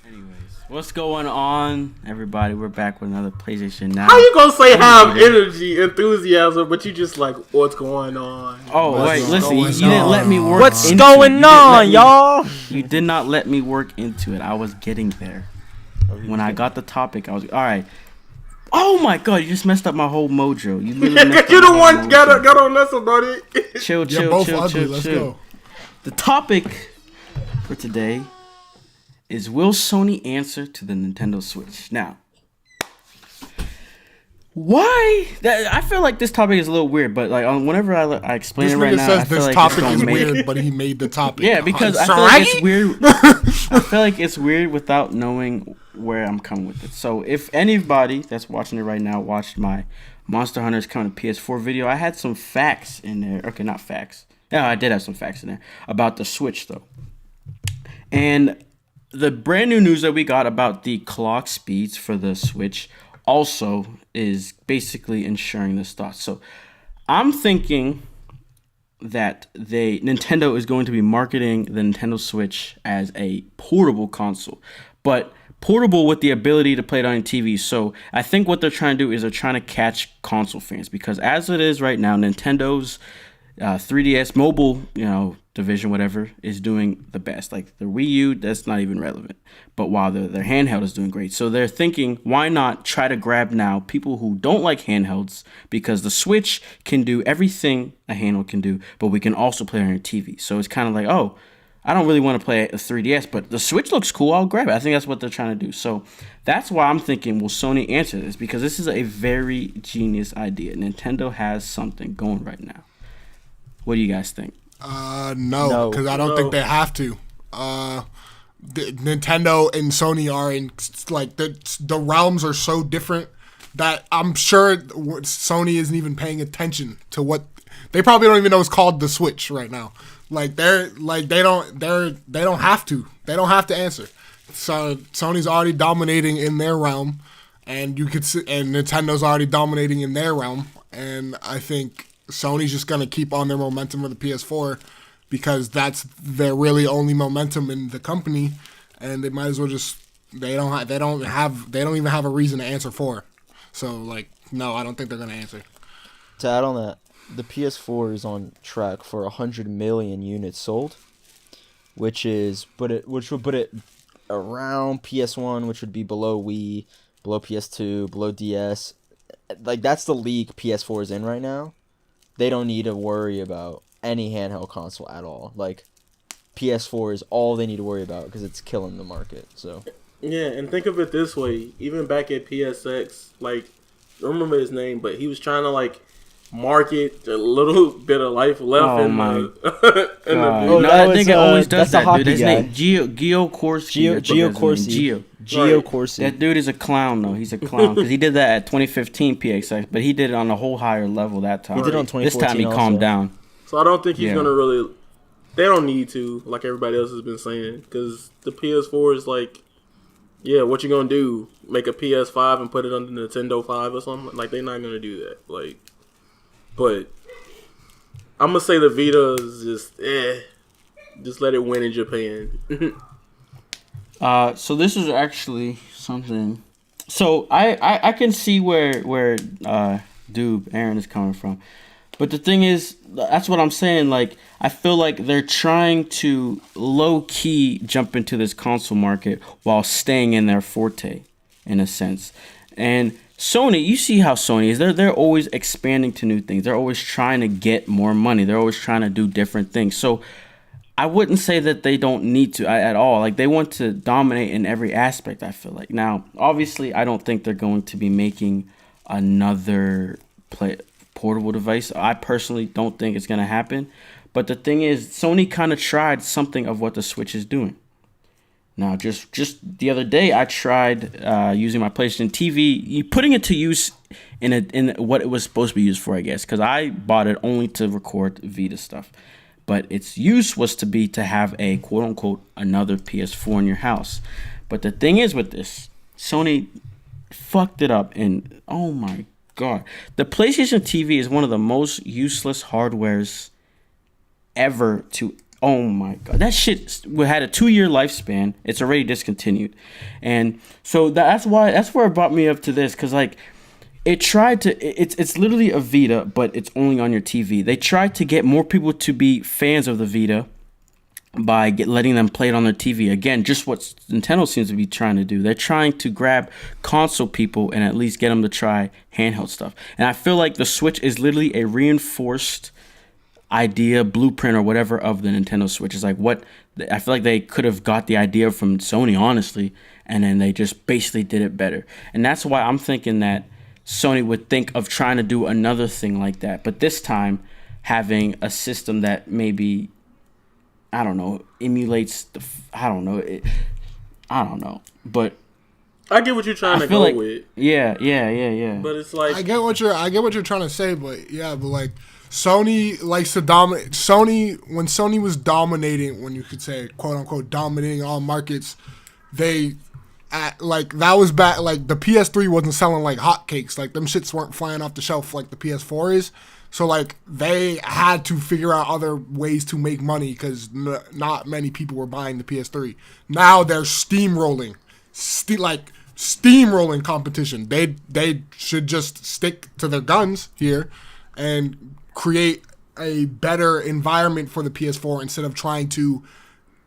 Anyways, what's going on, everybody? We're back with another PlayStation Now. How you gonna say have energy, enthusiasm, but you just like, what's going on? Oh, wait, listen, you didn't let me work What's into going it. on, y'all? You did not let me work into it. I was getting there. When I got the topic, I was, all right. Oh my god, you just messed up my whole mojo. You literally messed up You my the whole one mojo. got on us about it. Chill. Let's go. The topic for today is, will Sony answer to the Nintendo Switch? Now, why? I feel like this topic is a little weird, but like whenever I explain This it right nigga now, says I feel this like topic it's is gonna weird, but he made the topic. Yeah, because I feel like it's weird. I feel like it's weird without knowing where I'm coming with it. So if anybody that's watching it right now watched my Monster Hunter's Coming to PS4 video, I had some facts in there. Okay, not facts. Yeah, I did have some facts in there about the Switch, though. And the brand new news that we got about the clock speeds for the Switch also is basically ensuring this thought. So I'm thinking that Nintendo is going to be marketing the Nintendo Switch as a portable console, but portable with the ability to play it on your TV. So I think what they're trying to do is they're trying to catch console fans, because as it is right now, Nintendo's 3DS mobile, division, whatever, is doing the best. Like the Wii U, that's not even relevant. But while their handheld is doing great, so they're thinking, why not try to grab now people who don't like handhelds, because the Switch can do everything a handheld can do, but we can also play on your TV. So it's kind of like, oh, I don't really want to play a 3DS, but the Switch looks cool, I'll grab it. I think that's what they're trying to do. So that's why I'm thinking, will Sony answer this? Because this is a very genius idea. Nintendo has something going right now. What do you guys think? No, because I don't think they have to. Nintendo and Sony are in, like, the realms are so different that I'm sure Sony isn't even paying attention to what they probably don't even know it's called the Switch right now. Like they don't have to. They don't have to answer. So Sony's already dominating in their realm, and Nintendo's already dominating in their realm, and I think Sony's just gonna keep on their momentum with the PS4 because that's their really only momentum in the company, and they might as well just they don't even have a reason to answer for. So like, no, I don't think they're gonna answer. To add on that, the PS4 is on track for 100 million units sold, which would put it around PS1, which would be below Wii, below PS2, below DS. Like, that's the league PS4 is in right now. They don't need to worry about any handheld console at all. Like, PS4 is all they need to worry about because it's killing the market. So Yeah, and think of it this way. Even back at PSX, like, I don't remember his name, but he was trying to, like, market a little bit of life left in the I think it always does that, dude. His guy. name Gio Corsi. Gio Corsi. That dude is a clown, though. He's a clown because he did that at 2015 PXX, but he did it on a whole higher level that time. He did it on 2014. This time he calmed down. So I don't think he's gonna really. They don't need to, like everybody else has been saying, because the PS4 is like, yeah, what you gonna do? Make a PS5 and put it on the Nintendo 5 or something? Like, they're not gonna do that. Like, but I'm gonna say the Vita is just let it win in Japan. So this is actually something. So I can see where Aaron is coming from, but the thing is, that's what I'm saying. Like, I feel like they're trying to low key jump into this console market while staying in their forte, in a sense. And Sony, you see how Sony is. They're always expanding to new things. They're always trying to get more money. They're always trying to do different things. So I wouldn't say that they don't need to at all. Like, they want to dominate in every aspect, I feel like. Now, obviously, I don't think they're going to be making another portable device. I personally don't think it's going to happen. But the thing is, Sony kind of tried something of what the Switch is doing. Now, just the other day, I tried using my PlayStation TV, putting it to use in what it was supposed to be used for, I guess, because I bought it only to record Vita stuff. But its use was to have a quote-unquote another PS4 in your house. But the thing is with this, Sony fucked it up, and oh my god. The PlayStation TV is one of the most useless hardwares ever to Oh my god, that shit had a 2-year lifespan. It's already discontinued, and so that's where it brought me up to this, because like it tried to. It's literally a Vita, but it's only on your TV. They tried to get more people to be fans of the Vita by letting them play it on their TV. Again, just what Nintendo seems to be trying to do. They're trying to grab console people and at least get them to try handheld stuff. And I feel like the Switch is literally a reinforced idea, blueprint, or whatever of the Nintendo Switch. Is like what I feel like they could have got the idea from Sony, honestly, and then they just basically did it better. And that's why I'm thinking that Sony would think of trying to do another thing like that, but this time having a system that maybe, I don't know, emulates the. I don't know, but I get what you're trying to go like, with. Yeah. But it's like I get what you're trying to say, but like Sony likes to dominate. When Sony was dominating, when you could say quote unquote dominating all markets, that was back. Like the PS3 wasn't selling like hotcakes. Like them shits weren't flying off the shelf like the PS4 is. So like they had to figure out other ways to make money because not many people were buying the PS3. Now they're steamrolling competition. They should just stick to their guns here and create a better environment for the PS4 instead of trying to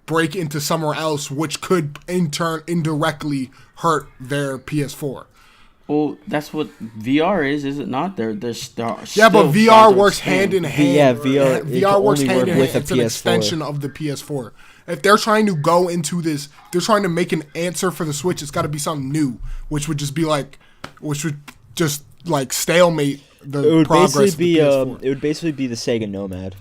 break into somewhere else, which could in turn indirectly hurt their PS4. Well, that's what VR is it not? They're yeah, but VR works hand in hand. Yeah, VR works hand in hand. With it's an extension of the PS4. If they're trying to go into this, they're trying to make an answer for the Switch. It's got to be something new, which would just stalemate the progress of the PS4. It would basically be the Sega Nomad,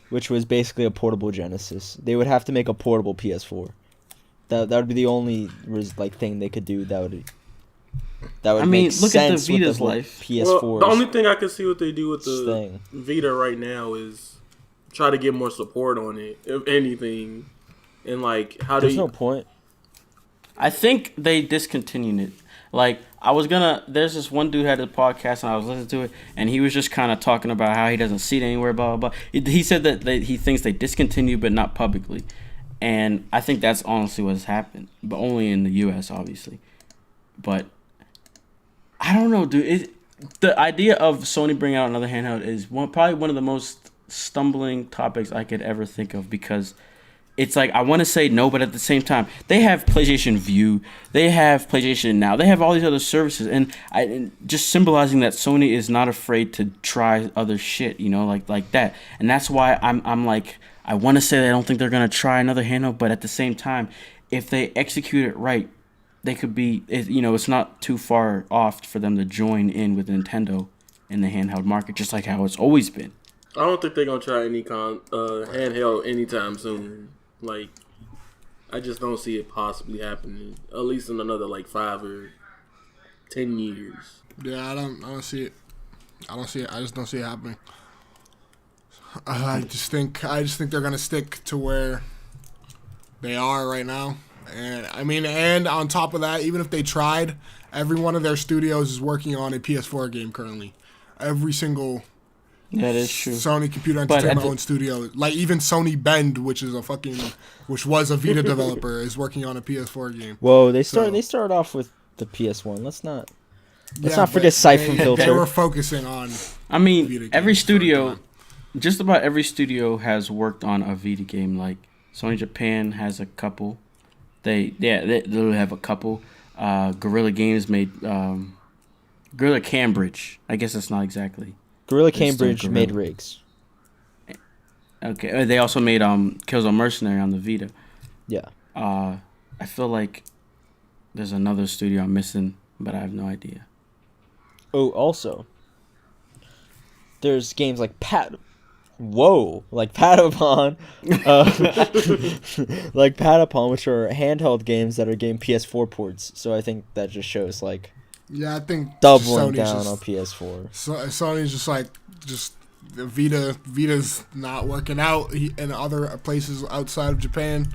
which was basically a portable Genesis. They would have to make a portable PS4. That would be the only thing they could do. That would make look sense at the Vita's with life. PS4. Well, the only thing I can see what they do with the thing. Vita right now is try to get more support on it, if anything. And like, There's no point. I think they discontinued it. Like, there's this one dude had a podcast and I was listening to it, and he was just kind of talking about how he doesn't see it anywhere, blah, blah, blah. He said that he thinks they discontinued, but not publicly. And I think that's honestly what's happened, but only in the U.S., obviously. But I don't know, dude. The idea of Sony bringing out another handheld is probably one of the most stumbling topics I could ever think of, because it's like I want to say no, but at the same time, they have PlayStation View, they have PlayStation Now, they have all these other services, and just symbolizing that Sony is not afraid to try other shit, like that. And that's why I'm like, I want to say that I don't think they're gonna try another handheld, but at the same time, if they execute it right, they could be, it's not too far off for them to join in with Nintendo in the handheld market, just like how it's always been. I don't think they're gonna try any handheld anytime soon. Like, I just don't see it possibly happening, at least in another 5 or 10 years. Yeah, I don't see it. I just don't see it happening. I just think they're gonna stick to where they are right now. And on top of that, even if they tried, every one of their studios is working on a PS4 game currently. Every single that is true. Sony Computer Entertainment owned studio, like even Sony Bend, which was a Vita developer, is working on a PS4 game. Whoa, they started off with the PS1. Let's not forget Siphon Filter. They were focusing on. Every studio, just about every studio has worked on a Vita game. Like Sony Japan has a couple. They literally have a couple. Guerrilla Games made Guerrilla Cambridge. I guess that's not exactly. Guerrilla Cambridge made rigs. Okay, they also made Killzone Mercenary on the Vita. Yeah. I feel like there's another studio I'm missing, but I have no idea. Oh, also, there's games like Patapon, like Patapon, which are handheld games that are getting PS4 ports. So I think that just shows yeah, I think doubling down on PS4. Sony's just Vita's not working out in other places outside of Japan.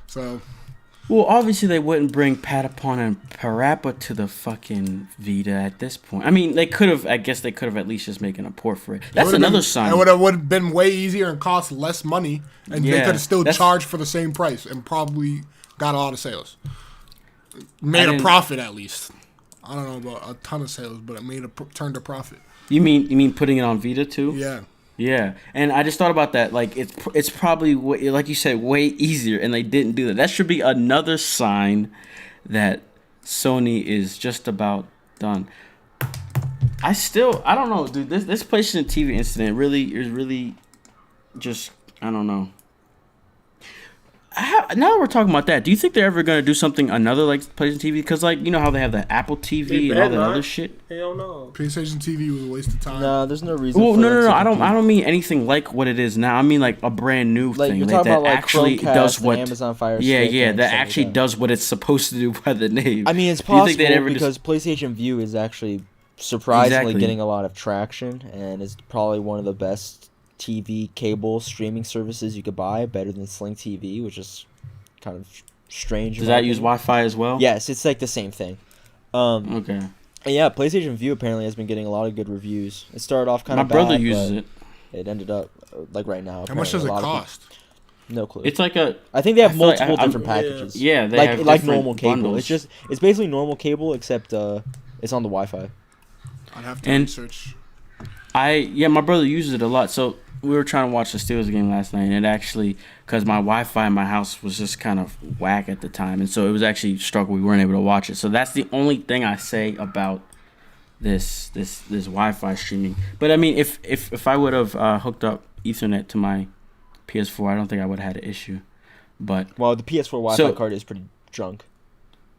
So Well, obviously they wouldn't bring Patapon and Parappa to the fucking Vita at this point. I mean, they could have. I guess they could have at least just making a port for it. That's another sign. It would have been way easier and cost less money, and they could have still charged for the same price and probably got a lot of sales. Made a profit at least. I don't know about a ton of sales, but it turned a profit. You mean putting it on Vita too? Yeah. Yeah, and I just thought about that. Like, it's probably, like you said, way easier, and they didn't do that. That should be another sign that Sony is just about done. I don't know, dude. This PlayStation TV incident is really just, I don't know. Now that we're talking about that, do you think they're ever gonna do something another like PlayStation TV? Because like, you know how they have the Apple TV and all that other shit. Hell no. PlayStation TV was a waste of time. No, there's no reason. Well, no. I don't mean anything like what it is now. I mean like a brand new like, thing you're like, talking that about, like, actually Chromecast does what Amazon Fire Yeah, Stick that actually does what it's supposed to do by the name. I mean, it's Do you possible think they'd ever because PlayStation View is actually surprisingly getting a lot of traction and is probably one of the best TV cable streaming services you could buy, better than Sling TV, which is kind of strange. Does that use Wi-Fi as well? Yes, it's like the same thing. Okay. And yeah, PlayStation View apparently has been getting a lot of good reviews. It started off kind of My brother bad, uses but it. It ended up like right now. How much does it cost? No clue. It's like I think they have multiple like different packages. Yeah, they have like different normal cable. bundles. It's basically normal cable except it's on the Wi-Fi. I'd have to research. My brother uses it a lot. So we were trying to watch the Steelers game last night, and it actually, because my Wi-Fi in my house was just kind of whack at the time, and so it was actually struggle. We weren't able to watch it. So that's the only thing I say about this Wi-Fi streaming. But I mean, if I would have hooked up Ethernet to my PS4, I don't think I would have had an issue. But the PS4 Wi-Fi card is pretty junk.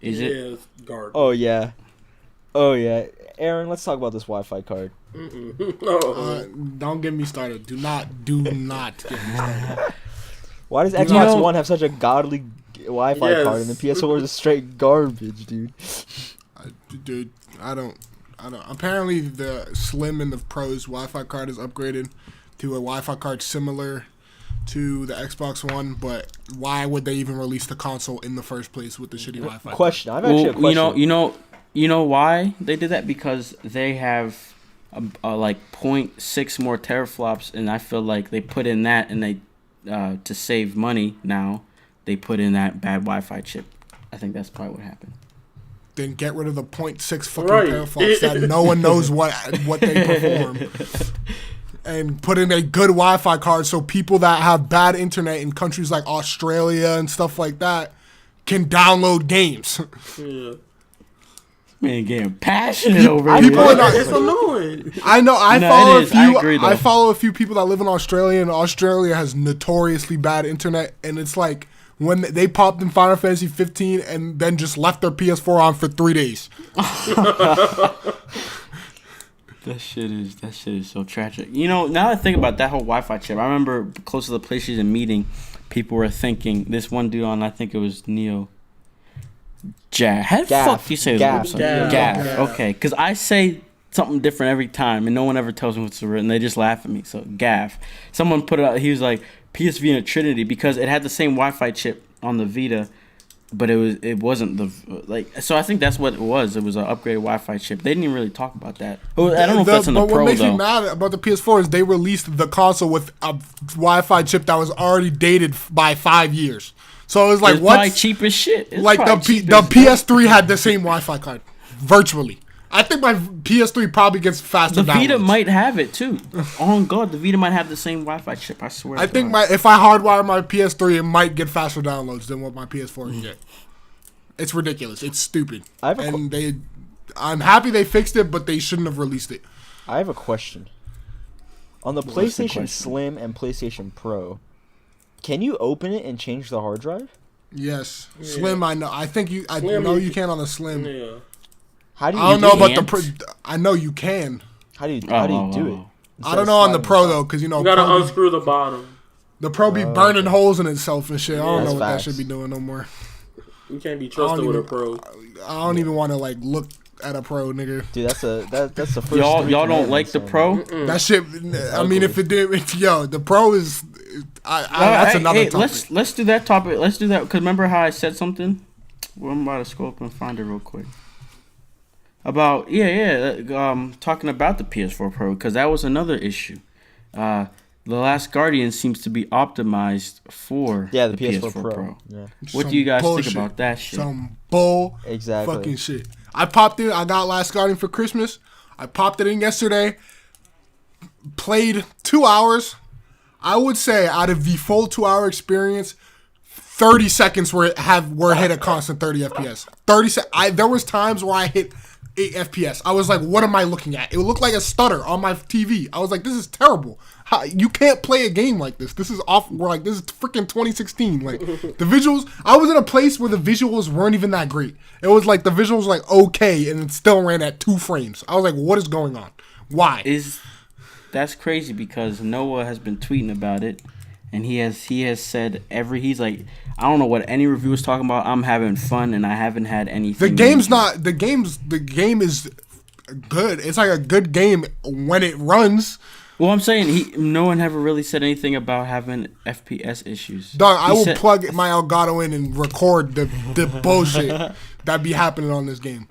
Is it? Yeah, it's garbage. Oh yeah. Aaron, let's talk about this Wi-Fi card. No. Don't get me started. Do not get me started. Why does Xbox One have such a godly Wi-Fi card and the PS4 is straight garbage, dude? Dude, I don't. Apparently, the Slim and the Pro's Wi-Fi card is upgraded to a Wi-Fi card similar to the Xbox One, but why would they even release the console in the first place with the shitty Wi-Fi? Question. I've actually a question. You know why they did that? Because they have like 0.6 more teraflops, and I feel like they put in that, and they to save money now they put in that bad Wi-Fi chip. I think that's probably what happened. Then get rid of the 0.6 fucking teraflops that no one knows what they perform, and put in a good Wi-Fi card so people that have bad internet in countries like Australia and stuff like that can download games. Yeah. Man, getting passionate over here. It's annoying. I know. I follow a few people that live in Australia, and Australia has notoriously bad internet. And it's like when they popped in Final Fantasy 15 and then just left their PS4 on for 3 days. That shit is so tragic. You know, now that I think about that whole Wi-Fi chip, I remember close to the PlayStation meeting, people were thinking, this one dude on, I think it was Neo. How the fuck do you say his website? Gaff. Okay, because I say something different every time, and no one ever tells me what's written. They just laugh at me. So Gaff. Someone put it out. He was like PS Vita Trinity because it had the same Wi-Fi chip on the Vita, but it wasn't the So I think that's what it was. It was an upgraded Wi-Fi chip. They didn't even really talk about that. I don't know if that's in the Pro though. What makes me mad about the PS4 is they released the console with a Wi-Fi chip that was already dated by 5 years. So it was like, what's probably cheap as shit. It's like the PS3 had the same Wi-Fi card, virtually. I think my PS3 probably gets faster. The Vita might have it too. Oh God, the Vita might have the same Wi-Fi chip. I swear. I think if I hardwire my PS3, it might get faster downloads than what my PS4 can get. It's ridiculous. It's stupid. I'm happy they fixed it, but they shouldn't have released it. I have a question. On the PlayStation Slim and PlayStation Pro, can you open it and change the hard drive? Yes. Yeah. Slim, I know. I know you can on the Slim. Yeah. How do you? I don't know about the Pro. I know you can. How do you do it? I don't know on the Pro though, because you gotta unscrew the bottom. The Pro be burning holes in itself and shit. I don't know what facts. that should be doing no more. You can't be trusted with a Pro. I don't even want to look at a Pro, nigga. Dude, that's the first. Y'all 3 don't commandments like the on Pro? there. That shit. I mean, if it did, the Pro is. That's another topic. Let's do that topic. Let's do that because remember how I said something? Well, I'm about to scroll up and find it real quick. About talking about the PS4 Pro because that was another issue. The Last Guardian seems to be optimized for the PS4 Pro. Yeah. What do you guys think about that shit? Some bull Exactly. fucking shit. I popped it. I got Last Guardian for Christmas. I popped it in yesterday. Played 2 hours. I would say out of the full 2 hour experience, 30 seconds were hit a constant 30 FPS. There was times where I hit 8 FPS. I was like, what am I looking at? It looked like a stutter on my TV. I was like, this is terrible. You can't play a game like this. This is off. We're like, this is freaking 2016. Like the visuals. I was in a place where the visuals weren't even that great. It was like the visuals were like okay, and it still ran at 2 frames. I was like, what is going on? Why? That's crazy because Noah has been tweeting about it, and he has said he's like, I don't know what any review is talking about. I'm having fun, and I haven't had anything. The game is good. It's like a good game when it runs. Well, I'm saying no one ever really said anything about having FPS issues. Dog, I will plug my Elgato in and record the bullshit that be happening on this game.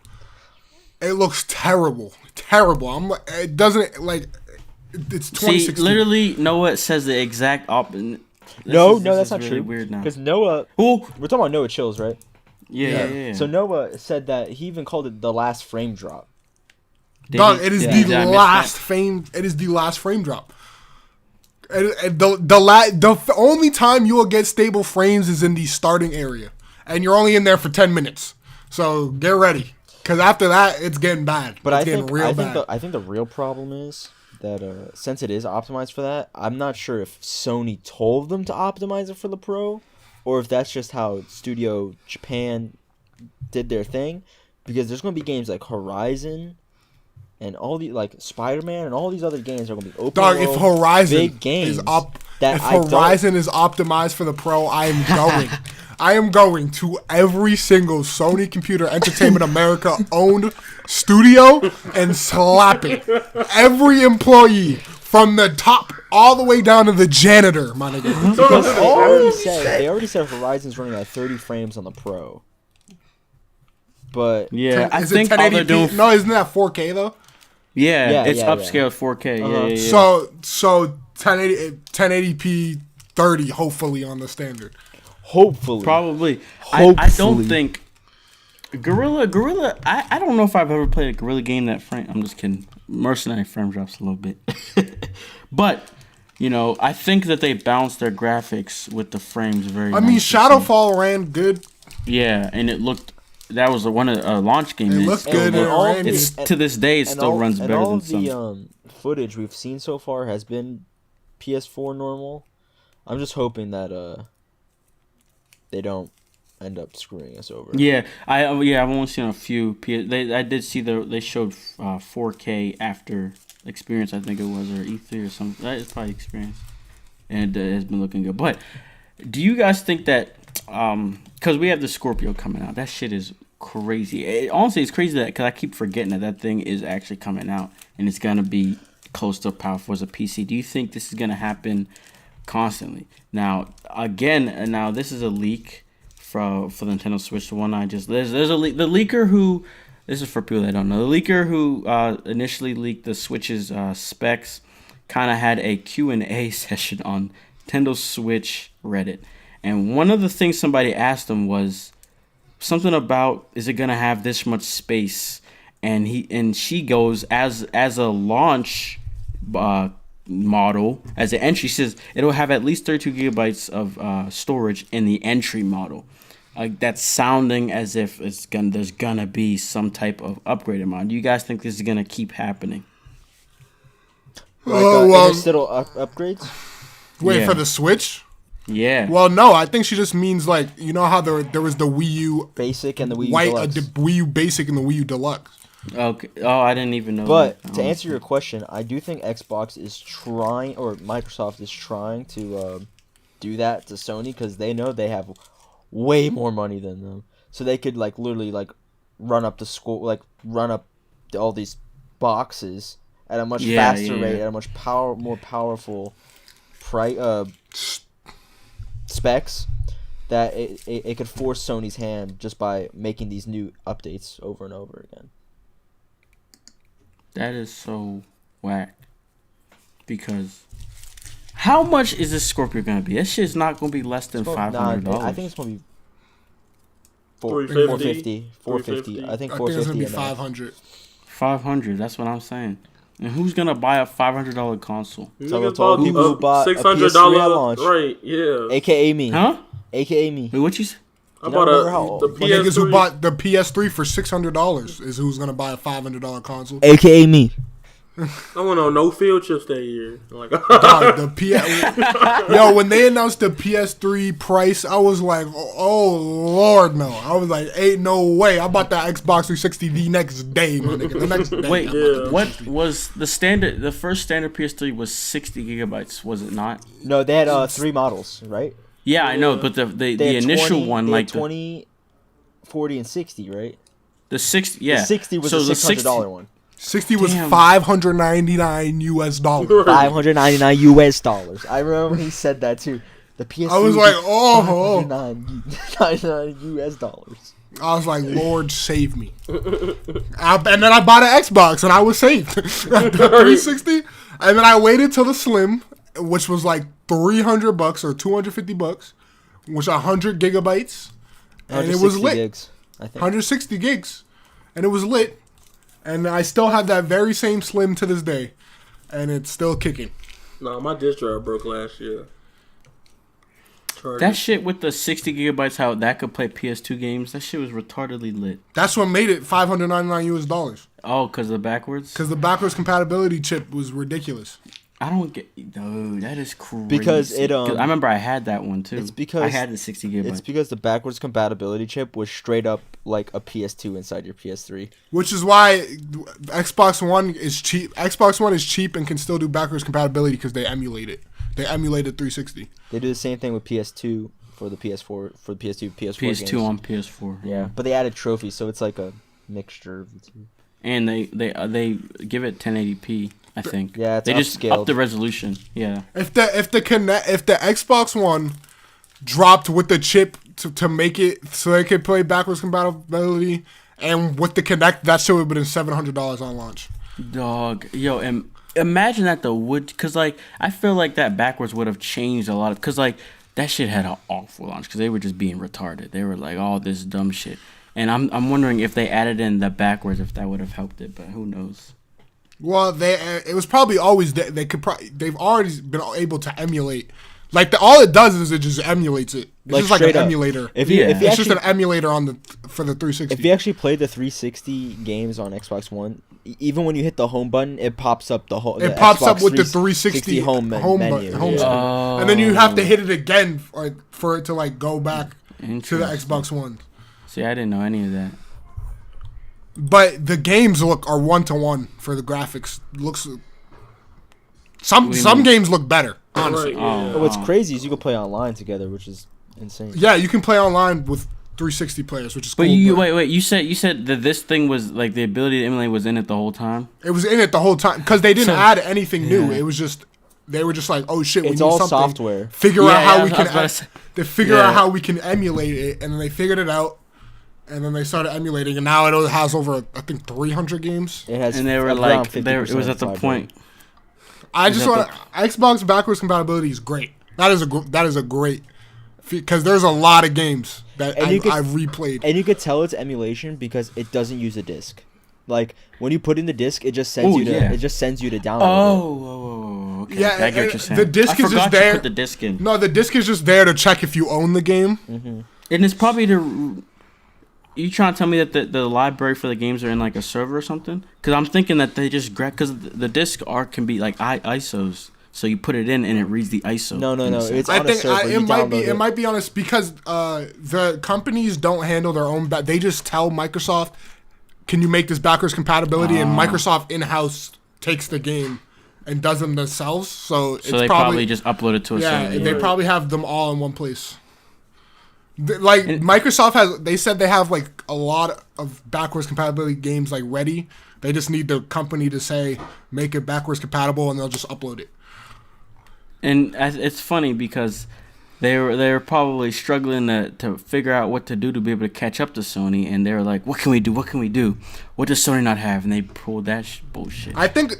It looks terrible. It doesn't like. It's 2016. See, literally, Noah says the exact opposite. No, that's not really true. Weird now. Because Noah, we're talking about Noah Chills, right? Yeah. So Noah said that he even called it the last frame drop. Dog, it is the last frame. It is the last frame drop. The only time you will get stable frames is in the starting area, and you're only in there for 10 minutes. So get ready, because after that, it's getting bad. But I think the real problem is that since it is optimized for that, I'm not sure if Sony told them to optimize it for the Pro, or if that's just how Studio Japan did their thing. Because there's going to be games like Horizon and all the like Spider-Man and all these other games are going to be open world, if Horizon big games is optimized for the Pro, I am going. I am going to every single Sony Computer Entertainment America owned studio and slapping every employee from the top all the way down to the janitor, my nigga. They already said Horizon's running at 30 frames on the Pro. But I think all they're doing. No, isn't that 4K though? Yeah, it's upscaled 4K. Uh-huh. Yeah. So 1080p 30 hopefully on the standard. Hopefully. Probably. Hopefully. I don't think Gorilla. I don't know if I've ever played a Gorilla game that frame. I'm just kidding. Mercenary frame drops a little bit, but I think that they balanced their graphics with the frames very. I mean, Shadowfall ran good. Yeah, and it looked. That was one of the launch games. It looked good. To this day, it still runs better than some. All the footage we've seen so far has been PS4 normal. I'm just hoping that they don't end up screwing us over. Yeah, I've only seen a few. I did see they showed 4K after Experience, I think it was, or E3 or something. It's probably Experience, and it has been looking good. But do you guys think that? Because we have the Scorpio coming out. That shit is crazy. Honestly, it's crazy because I keep forgetting that thing is actually coming out and it's gonna be close to powerful as a PC. Do you think this is gonna happen constantly? Now, this is a leak for the Nintendo Switch. The one there's a leak. The leaker who, this is for people that don't know, the leaker who initially leaked the Switch's specs kind of had a Q&A session on Nintendo Switch Reddit. And one of the things somebody asked him was something about, is it gonna have this much space? And she goes, as a launch model, as an entry, says it'll have at least 32 gigabytes of storage in the entry model. That's sounding as if there's gonna be some type of upgraded model. Do you guys think this is gonna keep happening? Like interstitial upgrades? Wait, for the Switch? Yeah. Well, no, I think she just means like, how there was the Wii U Basic and the Wii U Deluxe. The Wii U Basic and the Wii U Deluxe. Okay. Oh, I didn't even know. But that. To answer your question, I do think Xbox is trying, or Microsoft is trying to do that to Sony because they know they have way more money than them, so they could literally run up the score, like run up all these boxes at a much faster rate, at a much more powerful specs, that it could force Sony's hand just by making these new updates over and over again. That is so whack. Because how much is this Scorpio gonna be? That shit's not gonna be less than $500. I think it's gonna be 450. 450. I think 450. I think it's gonna be 500. 500. That's what I'm saying. And who's gonna buy a $500 console? Niggas people who bought a $600 PS3 at launch. Right? Yeah. AKA me. Huh? AKA me. Wait, what you say? I bought the The niggas who PS3. bought the PS3 for $600 is who's gonna buy a $500 console. AKA me. I went on no field trips that year. Like, God, the Yo, when they announced the PS3 price, I was like, oh Lord, no. I was like, ain't no way. I bought that Xbox 360 the next day, my nigga. The next day. Wait, Yeah. what was the standard? The first standard PS3 was 60 gigabytes, was it not? No, they had 3 models, right? Yeah, I know, but the They had initial 20, one, they like had 20, 40, and 60, right? the 60, yeah, The 60 was so the $600 one. 60 was Damn. $599 US. $599 US. I remember when he said that too. The PS3 I was like, oh. $599 US. I was like, Lord, save me. And then I bought an Xbox, and I was saved. The 360. And then I waited till the Slim, which was like $300 or $250, which 100 gigabytes. And it was lit. Gigs, I think. 160 gigs. And it was lit. And I still have that very same Slim to this day. And it's still kicking. nah, my disk drive broke last year. that shit with the 60 gigabytes, how that could play PS2 games, that shit was retardedly lit. That's what made it $599 US. Oh, because of the backwards? Because the backwards compatibility chip was ridiculous. I don't get, dude, that is crazy. Because it, 'Cause I remember I had that one too. It's because I had the 60 gigabytes. It's because the backwards compatibility chip was straight up like a PS2 inside your PS3. Which is why Xbox One is cheap. Xbox One is cheap and can still do backwards compatibility because they emulate it. They emulated 360. They do the same thing with PS2 for the PS4, for the PS2, PS4 PS2 games. on PS4. Yeah, but they added trophies, so it's like a mixture of the two. And they give it 1080p, I think. Yeah, it's they just upscaled. up the resolution. Yeah. If the Xbox One dropped with the chip to make it so they could play backwards compatibility, and with the Kinect, that shit would have been $700 on launch. Dog, yo, and imagine that though, because like I feel like that backwards would have changed a lot of, because like that shit had an awful launch because they were just being retarded. They were like, all this dumb shit, and I'm wondering if they added in the backwards, if that would have helped it, but who knows? Well, it was probably always they've already been able to emulate. Like all it does is it just emulates it. It's Like just like an straight up. emulator. If you Yeah. if you It's just actually an emulator for the 360. if you actually play the 360 games on Xbox One, even when you hit the home button, it pops up the whole. It pops up with the 360 home menu. home Yeah. screen. And then you have to hit it again for it to like go back to the Interesting. Xbox One. See, I didn't know any of that. But the games are 1-to-1 for the graphics. Some games look better, honestly. Right, yeah. But what's crazy is you can play online together, which is insane. Yeah, you can play online with 360 players, which is cool. But wait, you said that this thing was like the ability to emulate was in it the whole time. It was in it the whole time because they didn't add anything new. It was just they were just like, oh shit, we It's need all something. software. Figure Yeah, out how yeah, we I can. was about to say. They figure Yeah. out how we can emulate it, and then they figured it out, and then they started emulating, and now it has over I think 300 games. It has And they were around like, 50% it was at the vibrate. point. I just that want Xbox backwards compatibility is great. That is a great because there's a lot of games that And you could- I've replayed. And you could tell it's emulation because it doesn't use a disc. Like when you put in the disc, it just sends Ooh, you to yeah. it just sends you to download Oh, okay. Yeah, I get what and you're saying. the disc I is just forgot there. You put the disc in. No, the disc is just there to check if you own the game. And it's probably you trying to tell me that the library for the games are in like a server or something? Because I'm thinking that they just grab, because the disc art can be like ISOs, so you put it in and it reads the ISO. No, in a sense. it's I on a think server. it You might be download it might be honest because the companies don't handle their own. They just tell Microsoft, "Can you make this backwards compatibility?" And Microsoft in house takes the game and does them themselves. So it's So they probably just upload it to a server. they probably have them all in one place. Like Microsoft has, they said they have like a lot of backwards compatibility games like ready. They just need the company to say make it backwards compatible, and they'll just upload it. And it's funny because they were probably struggling to figure out what to do to be able to catch up to Sony, and they were like, "What can we do? What can we do? What does Sony not have?" And they pulled that bullshit. I think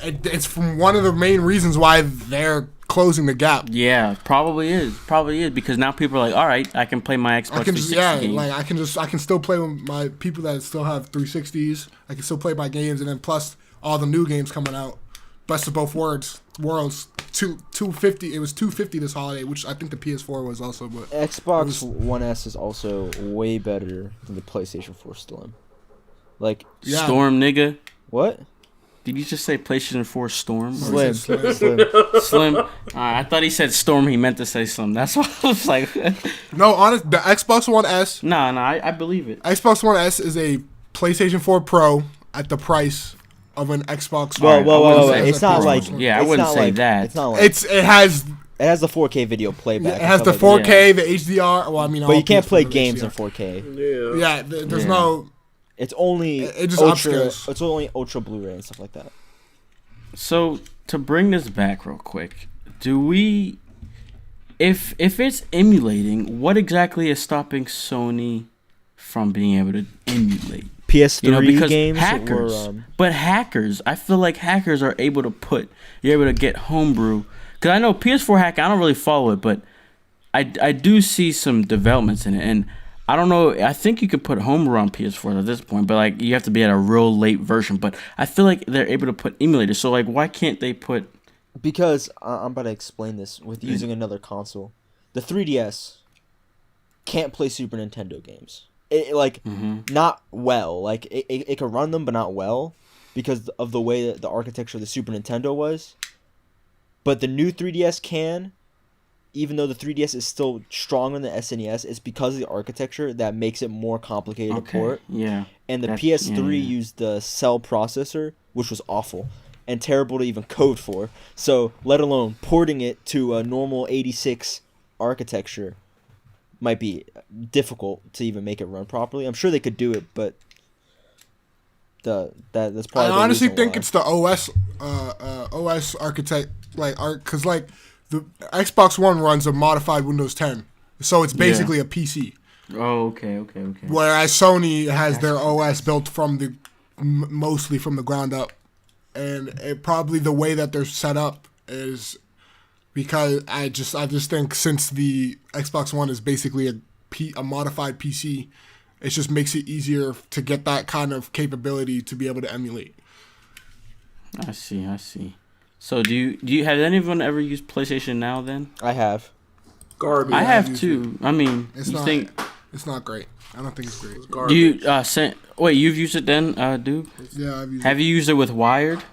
it's from one of the main reasons why they're closing the gap. Yeah, probably is because now people are like, all right, I can play my Xbox 360 games. Like I can still play with my people that still have 360s. I can still play my games, and then plus all the new games coming out. Best of both worlds. 250. It was 250 this holiday, which I think the PS4 was also. But Xbox One S is also way better than the PlayStation 4 Slim. Like Storm, nigga. What? Did you just say PlayStation 4 Storm? Slim. Slim. I thought he said Storm. He meant to say Slim. That's why I was like... No, honest. The Xbox One S... I believe it. Xbox One S is a PlayStation 4 Pro at the price of an Xbox One. Well, it's not like... Yeah, I wouldn't say that. It's not like... It has the 4K video playback. It has the 4K, the HDR. Well, I mean... But you can't play games in 4K. Yeah. There's no... It's only it just ultra. upscales. It's only ultra Blu-ray and stuff like that. So to bring this back real quick, do we? If it's emulating, what exactly is stopping Sony from being able to emulate? PS3 because games hackers. But hackers, I feel like hackers are able to you're able to get homebrew. Because I know PS4 hack, I don't really follow it, but I do see some developments in it, and I don't know. I think you can put homebrew on PS4 at this point, but like you have to be at a real late version. But I feel like they're able to put emulators. So like, why can't they put? Because I'm about to explain this with using another console. The 3DS can't play Super Nintendo games. Not well. Like it can run them, but not well, because of the way that the architecture of the Super Nintendo was. But the new 3DS can. Even though the 3DS is still stronger than the SNES, it's because of the architecture that makes it more complicated to port. Yeah. And the PS3 used the Cell processor, which was awful and terrible to even code for. So, let alone porting it to a normal 86 architecture might be difficult to even make it run properly. I'm sure they could do it, but that's probably. I honestly think it's the OS architect, because the Xbox One runs a modified Windows 10, so it's basically a PC. Oh, okay. Whereas Sony has their OS built from mostly from the ground up, and it probably the way that they're set up is because I just think since the Xbox One is basically a modified PC, it just makes it easier to get that kind of capability to be able to emulate. I see. So do you have anyone ever used PlayStation Now then? I have. Garbage. I have too. I mean, it's not great. I don't think it's great. It's garbage. Do you wait, you've used it then, dude? Yeah, I've used Have you used it with wired?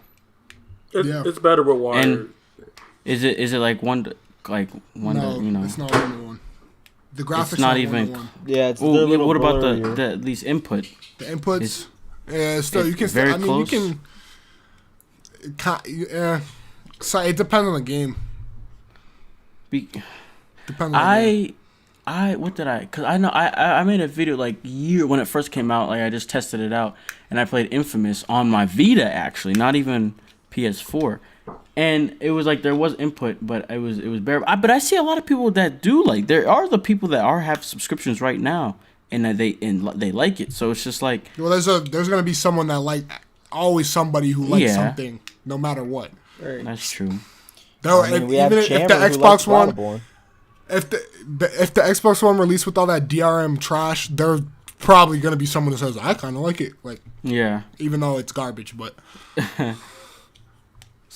It's better with wired. And is it like one No, it's not 1-to-1. The graphics it's not are even 1-to-1. Yeah, it's what about the at least input? The inputs, still you can. Very I mean, close. you can. So it depends on the game. Depends on the game. Because I know I made a video like year when it first came out. Like I just tested it out, and I played Infamous on my Vita actually, not even PS4. And it was like there was input, but it was bare. But I see a lot of people that do like. There are the people that have subscriptions right now, and that they like it. So it's just like. Well, there's gonna be someone that always somebody who likes something no matter what. Right. That's true. Though if the Xbox One, if the Xbox One released with all that DRM trash, there's probably gonna be someone that says I kind of like it, even though it's garbage, but.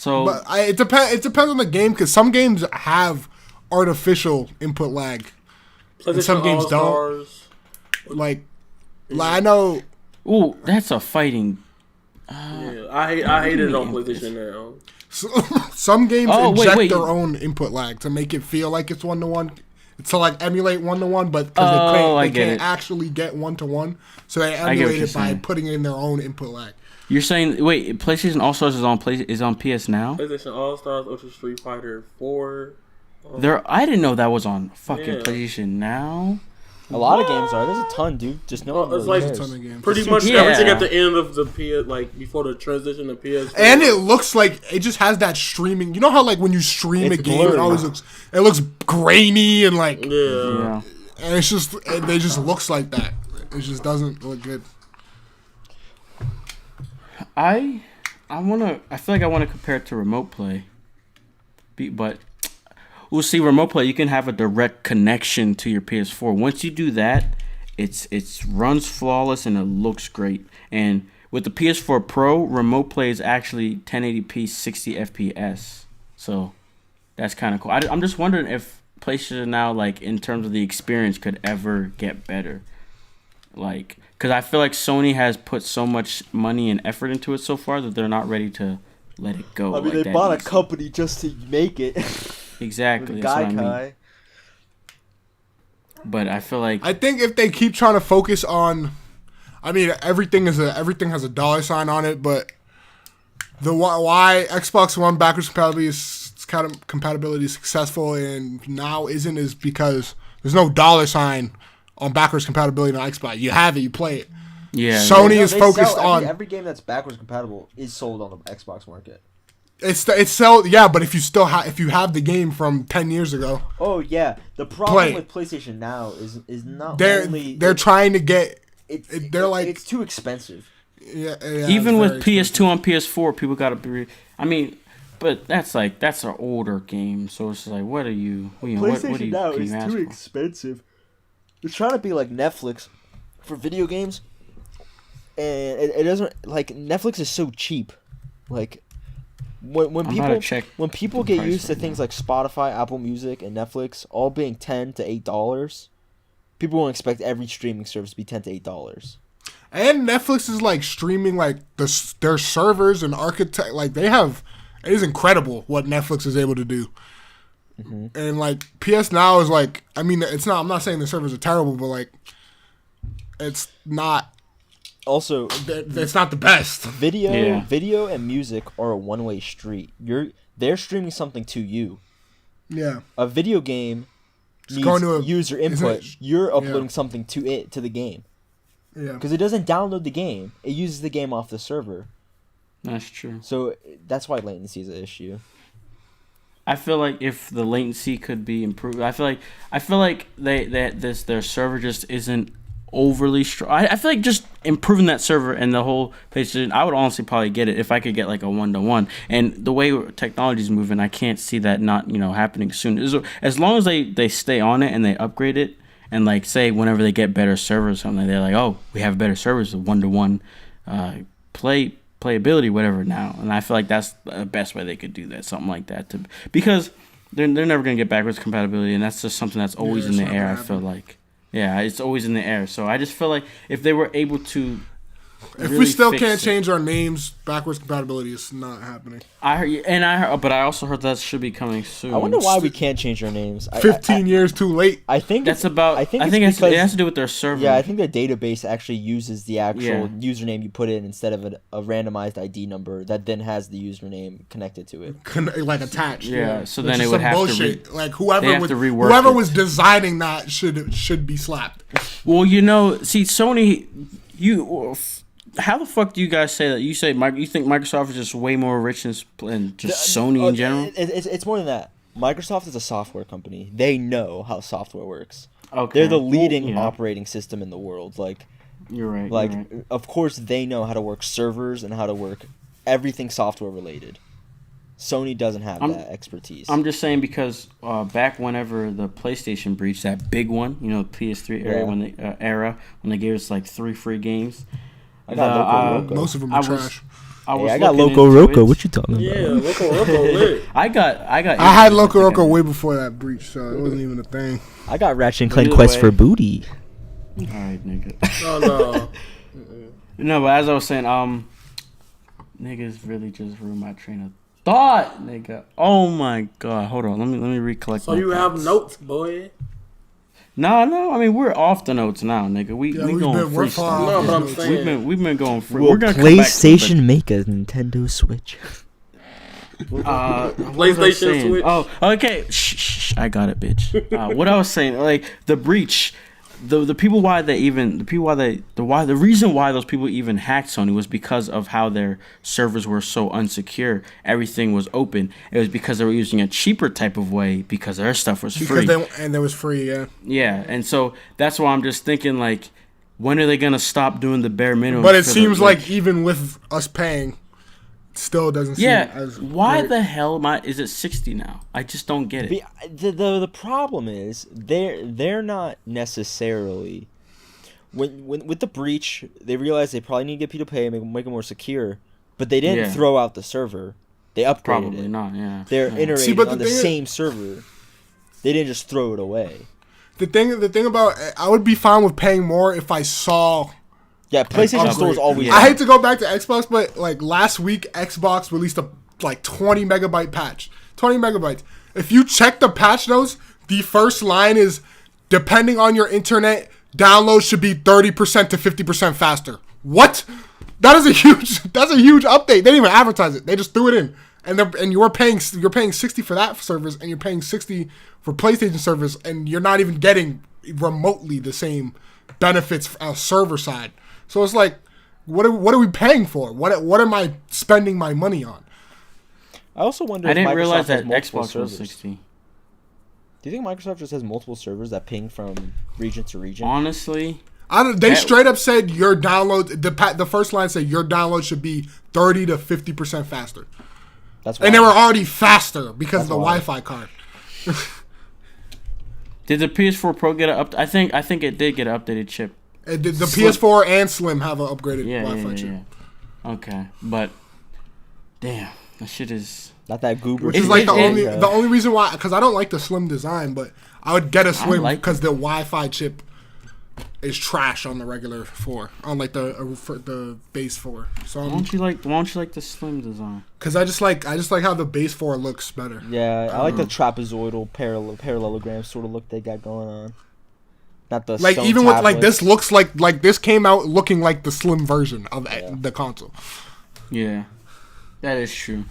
But it depends on the game, because some games have artificial input lag, and some games don't. Like I know. Ooh, that's a fighting. I hate it on PlayStation now. So, some games inject their own input lag to make it feel like it's 1-to-1. To emulate 1-to-1, but because they can't actually get 1-to-1, so they emulate it by putting in their own input lag. You're saying PlayStation All Stars is on PS Now? PlayStation All Stars, Ultra Street Fighter 4, I didn't know that was on fucking Yeah. PlayStation Now. A lot of games are. There's a ton, dude. Just no one It's really like cares. Ton of games. pretty much Yeah. everything at the end of the PS, like before the transition to PS. And it looks like it just has that streaming. You know how like when you stream It's a game, blurry. it looks grainy and like, yeah. and it's just they just looks like that. It just doesn't look good. I feel like I wanna compare it to remote play. But we'll see. Remote play, you can have a direct connection to your PS4. Once you do that, it's runs flawless and it looks great. And with the PS4 Pro, remote play is actually 1080p 60 FPS. So that's kind of cool. I'm just wondering if PlayStation Now, like in terms of the experience, could ever get better. Like, because I feel like Sony has put so much money and effort into it so far that they're not ready to let it go. I mean, like they that bought a easy. company just to make it. Exactly. That's what I mean. Gaikai. But I feel like I think if they keep trying to focus on, I mean, everything has a dollar sign on it, but the why Xbox One backwards compatibility is successful and now isn't is because there's no dollar sign on backwards compatibility on Xbox. You have it, you play it. yeah, Sony No, is they focused sell on every game that's backwards compatible is sold on the Xbox market. it's sell yeah, but if you still if you have the game from 10 years ago, Oh yeah, the problem Play. with PlayStation Now is not they're only trying to get they're like it's too expensive. yeah, even it's with very PS2 expensive. on PS4, people got to be. I mean, but that's an older game, so it's like, what are you? What do PlayStation you, Now can is you ask too for? expensive. They're trying to be like Netflix for video games, and it doesn't like Netflix is so cheap. Like when I'm about to people check when people the get price used to right things now. like Spotify, Apple Music, and Netflix all being $10 to $8, people won't expect every streaming service to be $10 to $8. And Netflix is like streaming like their servers and architect like they have. It is incredible what Netflix is able to do. Mm-hmm. And like PS Now is like, I mean, it's not. I'm not saying the servers are terrible, but like, it's not. Also, It's not the best. video and music are a one-way street. They're streaming something to you. Yeah. A video game needs going to a- user isn't input. it- You're yeah. uploading something to the game Yeah. because it doesn't download the game. It uses the game off the server. That's true. So that's why latency is an issue. I feel like if the latency could be improved, I feel like their server just isn't overly strong. I feel like just improving that server and the whole PlayStation, I would honestly probably get it if I could get like a 1-to-1. And the way technology is moving, I can't see that not happening soon. As long as they stay on it and they upgrade it, and like say whenever they get better servers or something, they're like, oh, we have better servers, a 1-to-1 playability, whatever now. And I feel like that's the best way they could do that, something like that, because they're never gonna get backwards compatibility, and that's just something that's always in it's the not air. gonna I feel happen. like, yeah, it's always in the air. So I just feel like if they were able to, If really we still fix can't it. change our names, backwards compatibility is not happening. but I also heard that should be coming soon. I wonder why we can't change our names. 15 years too late. I think That's it's- about. I think it it's because has to do with their server. yeah, I think the database actually uses the actual Yeah. username you put in instead of a randomized ID number that then has the username connected to it. Like attached. Yeah, so Which then is it would some have to bullshit. Like they have to rework whoever it. was designing that should be slapped. Well, see, Sony, how the fuck do you guys say that? You say you think Microsoft is just way more rich than just Sony in general? It's more than that. Microsoft is a software company. They know how software works. Okay, They're the Well, leading yeah, operating system in the world. Like, You're right. like you're right. of course they know how to work servers and how to work everything software related. Sony doesn't have that expertise. I'm just saying because back whenever the PlayStation breached, that big one, PS3 era, Yeah. when they gave us like 3 free games. I got Loco Roco. Most of them I are was- trash. I got looking Loco into Roco. it. What you talking Yeah, about? Loco lit. I got. I had Loco I think Roco way before that breach, so it wasn't even a thing. I got Ratchet and Clank Either Quest way. for Booty. All right, nigga. Oh no. No, but as I was saying, niggas really just ruined my train of thought, nigga. Oh my god, hold on, let me recollect. So my you have thoughts. notes, boy. No, I mean we're off the notes now, nigga. We we've going been- we're far freestyle. No, off but I'm those saying. We've been going free. Will We're gonna come back to it, PlayStation make a Nintendo Switch? PlayStation, Switch. Oh, okay. Shh, I got it, bitch. What I was saying, like the breach, the reason why those people even hacked Sony was because of how their servers were so unsecure. Everything was open. It was because they were using a cheaper type of way because their stuff was free. And it was free, yeah. Yeah, and so that's why I'm just thinking, like, when are they gonna stop doing the bare minimum? But it seems like even with us paying, it still doesn't seem as why great. the hell is it 60 now? I just don't get it. The problem is they're not necessarily when with the breach they realized they probably need to get people to pay and make it more secure, but they didn't throw out the server. They upgraded Probably it. not. Yeah, They're iterating but on the same server. They didn't just throw it away. The thing about I would be fine with paying more if I saw. Yeah, PlayStation Store is always. I hate to go back to Xbox, but like last week, Xbox released a 20 megabyte patch. 20 megabytes. If you check the patch notes, the first line is, depending on your internet, download should be 30% to 50% faster. What? That's a huge update. They didn't even advertise it. They just threw it in. And you're paying 60 for that service, and you're paying 60 for PlayStation service, and you're not even getting remotely the same benefits server side. So it's like, what are we paying for? What am I spending my money on? I also wonder. I if didn't Microsoft realize has that multiple Xbox servers. was 60. Do you think Microsoft just has multiple servers that ping from region to region? Honestly, They straight up said your download. The first line said your download should be 30 to 50% faster. That's and they were already faster because of the Wi-Fi card. Did the PS4 Pro get an up? I think it did get an updated chip. The PS4 and Slim have an upgraded Wi-Fi chip. Yeah. Okay, but damn, that shit is not that goober. Which is like the only reason why, because I don't like the Slim design, but I would get a Slim because the Wi-Fi chip is trash on the regular 4, on like the base 4. So why don't you like the Slim design? Because I just like how the base 4 looks better. Yeah, I like the trapezoidal parallelogram sort of look they got going on. Not the like even tablets. with like this looks like this came out looking like the Slim version of the console. Yeah, that is true.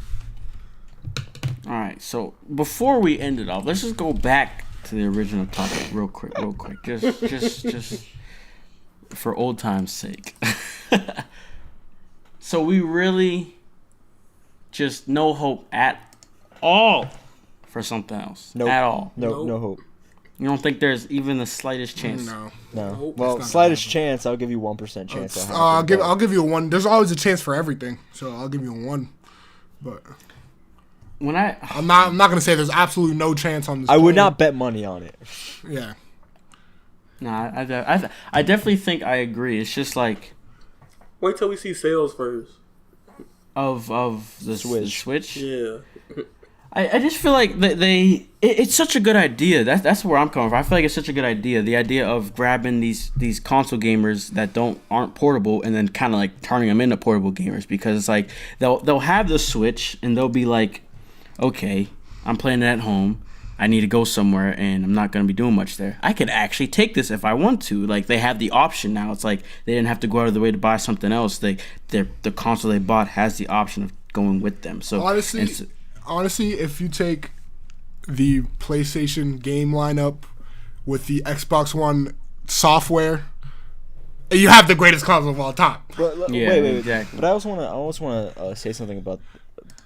All right, so before we end it off, let's just go back to the original topic real quick, just for old time's sake. So we really just no hope at all for something else. Nope. At all. No hope. You don't think there's even the slightest chance? No. Well, slightest chance. I'll give you 1% chance. I'll give you a 1. There's always a chance for everything, so I'll give you a 1. But I'm not gonna say there's absolutely no chance on this. I would not bet money on it. Yeah. Nah, I definitely think I agree. It's just like wait till we see sales first of the Switch. Yeah. I just feel like it's such a good idea. That's where I'm coming from. I feel like it's such a good idea. The idea of grabbing these console gamers that aren't portable and then kind of like turning them into portable gamers, because it's like they'll have the Switch and they'll be like, okay, I'm playing it at home. I need to go somewhere and I'm not going to be doing much there. I could actually take this if I want to. Like, they have the option now. It's like they didn't have to go out of the way to buy something else. The console they bought has the option of going with them. So honestly, if you take the PlayStation game lineup with the Xbox One software, you have the greatest console of all time. But, yeah, wait. Exactly. But I also want to say something about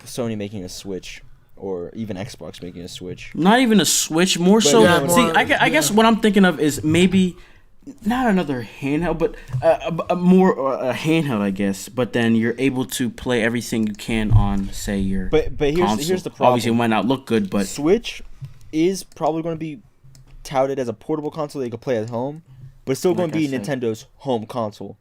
Sony making a Switch, or even Xbox making a Switch. Not even a Switch, more so. Yeah, I guess what I'm thinking of is maybe not another handheld, but a handheld, I guess. But then you're able to play everything you can on, say, your But here's the problem. Obviously, it might not look good, but Switch is probably going to be touted as a portable console that you can play at home, but it's still going to be Nintendo's home console.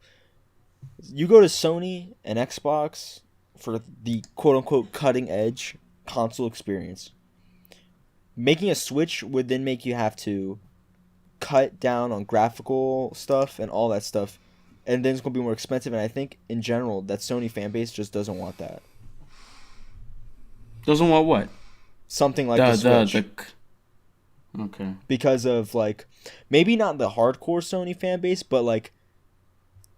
You go to Sony and Xbox for the quote-unquote cutting-edge console experience. Making a Switch would then make you have to cut down on graphical stuff and all that stuff, and then it's going to be more expensive, and I think, in general, that Sony fan base just doesn't want that. Doesn't want what? Something like the Switch. Okay. Because of, like, maybe not the hardcore Sony fan base, but, like,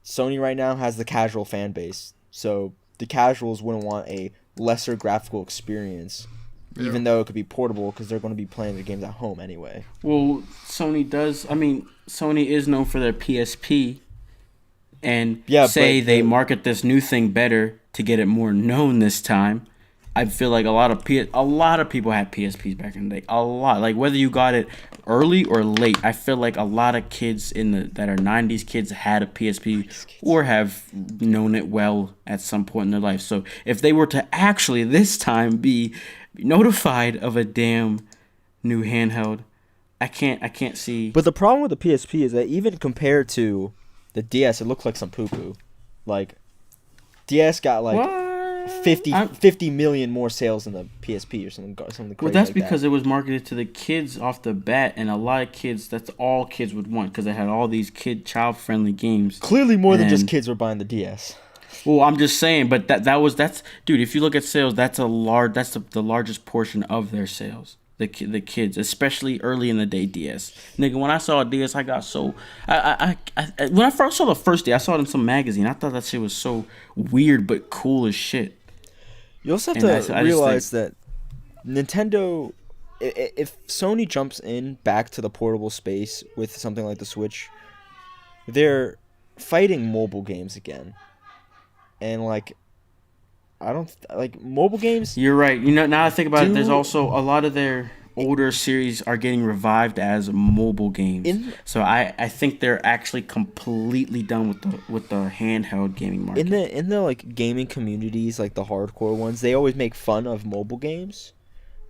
Sony right now has the casual fan base. So the casuals wouldn't want a lesser graphical experience, even though it could be portable because they're going to be playing the games at home anyway. Well, Sony is known for their PSP, and they market this new thing better to get it more known this time. I feel like a lot of people had PSPs back in the day. A lot, like whether you got it early or late. I feel like a lot of kids that are 90s kids had a PSP or have known it well at some point in their life. So if they were to actually this time be notified of a damn new handheld, I can't see. But the problem with the PSP is that even compared to the DS, it looks like some poo-poo. Like DS got like What? 50 million more sales than the PSP or something crazy. Well, that's like because that. it was marketed to the kids off the bat, and a lot of kids, that's all kids would want because they had all these child-friendly games. Clearly more than just kids were buying the DS. Well, I'm just saying, but that's dude, if you look at sales, that's the largest portion of their sales. The kids, especially early in the day DS. Nigga, when I saw a DS, I got so when I first saw the first day, I saw it in some magazine. I thought that shit was so weird but cool as shit. You also have to realize that Nintendo, if Sony jumps in back to the portable space with something like the Switch, they're fighting mobile games again. And like, I don't like mobile games. You're right. You know, now I think about it, there's also a lot of their older series are getting revived as mobile games. So I think they're actually completely done with the handheld gaming market. In the like gaming communities, like the hardcore ones, they always make fun of mobile games.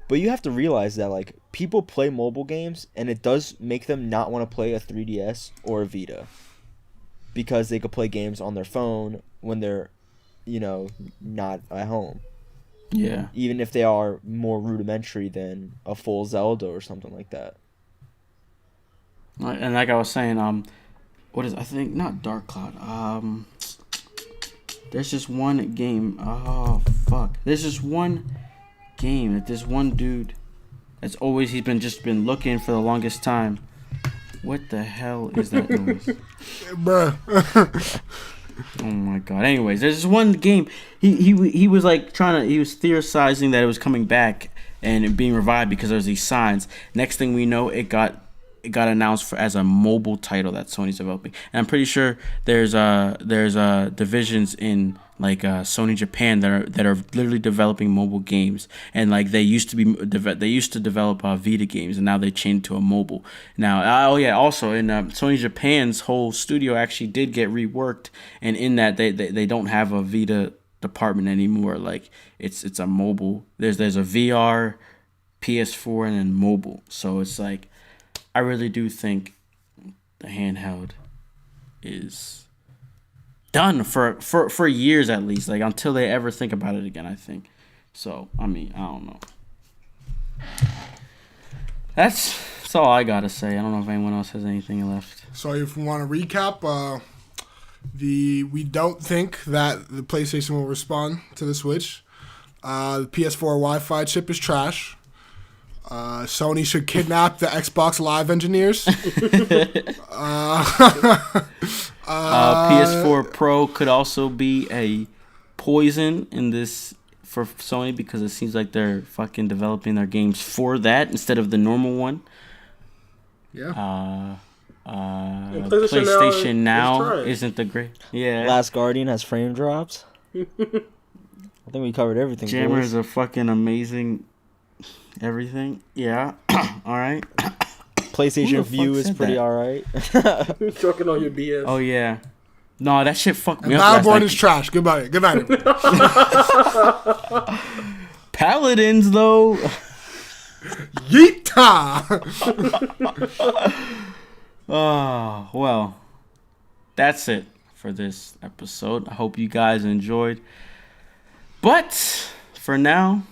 But you have to realize that like people play mobile games and it does make them not want to play a 3DS or a Vita. Because they could play games on their phone when they're, not at home. Yeah. Even if they are more rudimentary than a full Zelda or something like that. And like I was saying, I think not Dark Cloud. There's just one game. Oh fuck. There's just one game that this one dude that's always he's been looking for the longest time. What the hell is that noise? Bruh. Oh my god. Anyways, there's this one game. He was like he was theorizing that it was coming back and being revived because there's these signs. Next thing we know, it got announced as a mobile title that Sony's developing. And I'm pretty sure there's divisions in like Sony Japan that are literally developing mobile games, and like they used to develop Vita games, and now they changed to a mobile. Now, also in Sony Japan's whole studio actually did get reworked, and in that they don't have a Vita department anymore. Like it's a mobile. There's a VR, PS4, and then mobile. So it's like I really do think the handheld is done for years at least, like until they ever think about it again, I think. So I mean, I don't know. That's all I gotta say. I don't know if anyone else has anything left. So if we want to recap, we don't think that the PlayStation will respond to the Switch. The PS4 Wi-Fi chip is trash. Sony should kidnap the Xbox Live engineers. PS4 Pro could also be a poison in this for Sony because it seems like they're fucking developing their games for that instead of the normal one. Yeah. PlayStation Now isn't the great. Yeah. Last Guardian has frame drops. I think we covered everything. Jammer boys. is a fucking amazing everything. Yeah. All right. PlayStation View is pretty alright. Choking on your BS. Oh yeah. No, that shit fucked me and up. Battleborn is trash. Goodbye. Paladins though. Yeeta. Oh, well. That's it for this episode. I hope you guys enjoyed. But for now,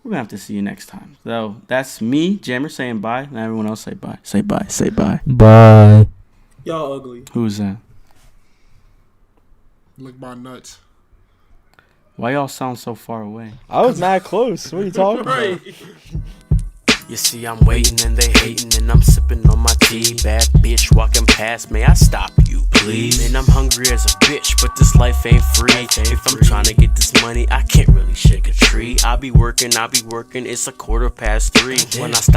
we're gonna have to see you next time. So that's me, Jammer, saying bye. Now everyone else say bye. Say bye. Say bye. Bye. Y'all ugly. Who's that? Lick my nuts. Why y'all sound so far away? I was mad close. What are you talking about? You see, I'm waiting and they hating, and I'm sipping on my tea. Bad bitch walking past, may I stop you, please? And I'm hungry. hungry as a bitch, but this life ain't free. If I'm trying to get this money, I can't really shake a tree. I be working, it's a 3:15. When I stop